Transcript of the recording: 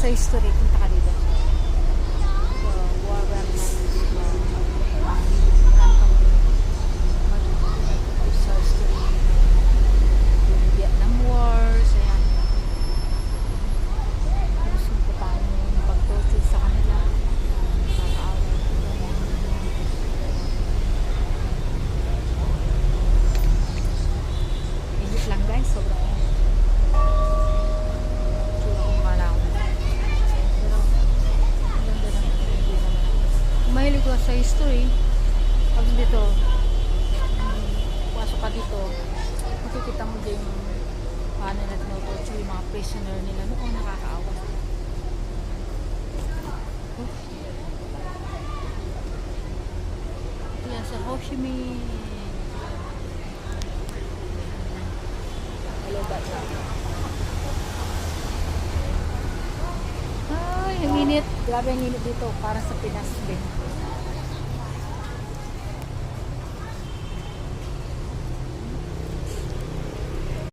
sa history, punta ka dito. So, Warren sa history. Yung Vietnam Wars, ayan. Tapos yung paano yung pag-torture sa kanila. Nakakaawa. Init lang guys, sobrang init. Tsura kong kala ko. Pero, ang ganda naman. Hindi naman ako. Kung mahilig ko sa history, pag dito, pasok ka dito, makikita mo din yung paano na tinutorture yung mga prisoner nila noon, nakakaawa. Yan sa Ho Chi Minh. Hello, bata. Ay, ang init. Grabe ang init dito. Parang sa Pinas din.